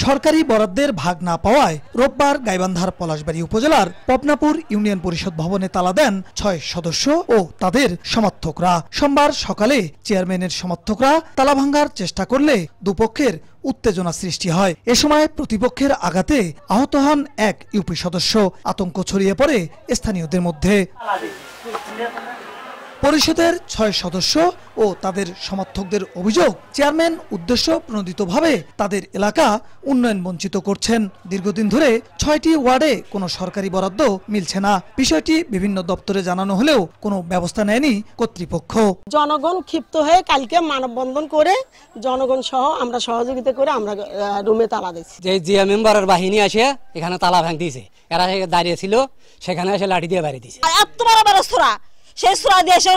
সরকারি বরাদ্দের ভাগ না পাওয়ায় রোববার গাইবান্ধার পলাশবাড়ী উপজেলার পবনাপুর ইউনিয়ন পরিষদ ভবনে তালা দেন ৬ সদস্য ও তাদের সমর্থকরা। সোমবার সকালে চেয়ারম্যানের সমর্থকরা তালা ভাঙার চেষ্টা করলে দুপক্ষের উত্তেজনা সৃষ্টি হয়। এ সময় প্রতিপক্ষের আঘাতে আহত হন এক ইউপি সদস্য। আতঙ্ক ছড়িয়ে পড়ে স্থানীয়দের মধ্যে। পরিষদের ৬ সদস্য ও তাদের সমর্থকদের অভিযোগ, চেয়ারম্যান উদ্দেশ্য প্রণোদিতভাবে তাদের এলাকা উন্নয়ন বঞ্চিত করছেন। দীর্ঘদিন ধরে ৬টি ওয়ার্ডে কোনো সরকারি বরাদ্দ মিলছে না। বিষয়টি বিভিন্ন দপ্তরে জানানো হলেও কোনো ব্যবস্থা নেয়নি কর্তৃপক্ষ। জনগণ ক্ষিপ্ত হয়ে কালকে মানববন্ধন করে জনগণ সহ আমরা সহযোগিতা করে আমরা রুমে তালা দিয়েছি। যে জিয়া মেম্বারের বাহিনী আসে এখানে তালা ভাঙ দিয়েছে, এরা দাঁড়িয়ে ছিল সেখানে এসে লাঠি দিয়ে বাড়ি দিয়েছে। এত বড় বড় ছোরা, সেই ছোরা দিয়ে এসে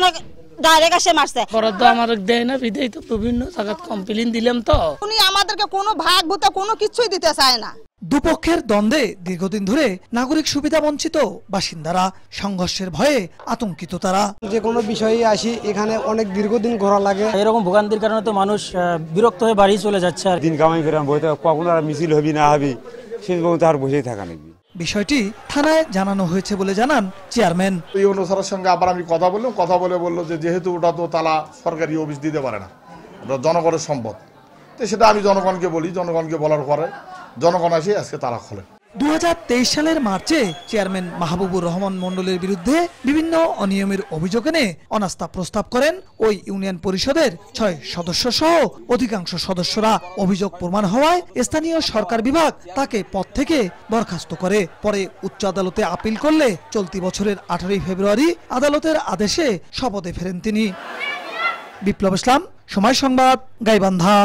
ডাইরেক্ট আসে মারছে। বরাদ্দ আমাদের দেয় না, বিদেই তো বিভিন্ন জায়গায় কমপ্লেইন দিলাম, তো উনি আমাদেরকে কোনো ভাগ ভূতা কোনো কিছুই দিতে চায় না। দুপক্ষের দ্বন্দ্বে দীর্ঘদিন ধরে নাগরিক সুবিধা বঞ্চিত বাসিন্দারা। সংঘর্ষের ভয়ে আতঙ্কিত তারা। যে কোনো বিষয়ে আসি এখানে অনেক দীর্ঘদিন ঘোরা লাগে। এরকম ভোগান্তির কারণে তো মানুষ বিরক্ত হয়ে বাড়ি চলে যাচ্ছে। আর দিন কামাই করে বইতে কখন আর মিছিল হবি না হবি সে পর্যন্ত আর বসেই থাকা নাকি। বিষয়টি থানায় জানানো হয়েছে বলে জানান চেয়ারম্যান। এই অনুসারের সঙ্গে আবার আমি কথা বললাম, কথা বলে বললো যে যেহেতু ওটা তো তালা সরকারি অফিস দিতে পারে না, ওটা জনগণের সম্পদ, তো সেটা আমি জনগণকে বলি। জনগণকে বলার পরে জনগণ আসে আজকে তালা খোলে। ২০২৩ সালের মার্চে চেয়ারম্যান মাহবুবুর রহমান মণ্ডলের বিরুদ্ধে বিভিন্ন অনিয়মের অভিযোগ এনে অনাস্থা প্রস্তাব করেন ওই ইউনিয়ন পরিষদের ৬ সদস্য সহ অধিকাংশ সদস্যরা। অভিযোগ প্রমাণ হওয়ায় স্থানীয় সরকার বিভাগ তাকে পদ থেকে বরখাস্ত করে। পরে উচ্চ আদালতে আপিল করলে চলতি বছরের ১৮ ফেব্রুয়ারি আদালতের আদেশে শপথে ফেরেন তিনি। বিপ্লব ইসলাম, সময় সংবাদ, গাইবান্ধা।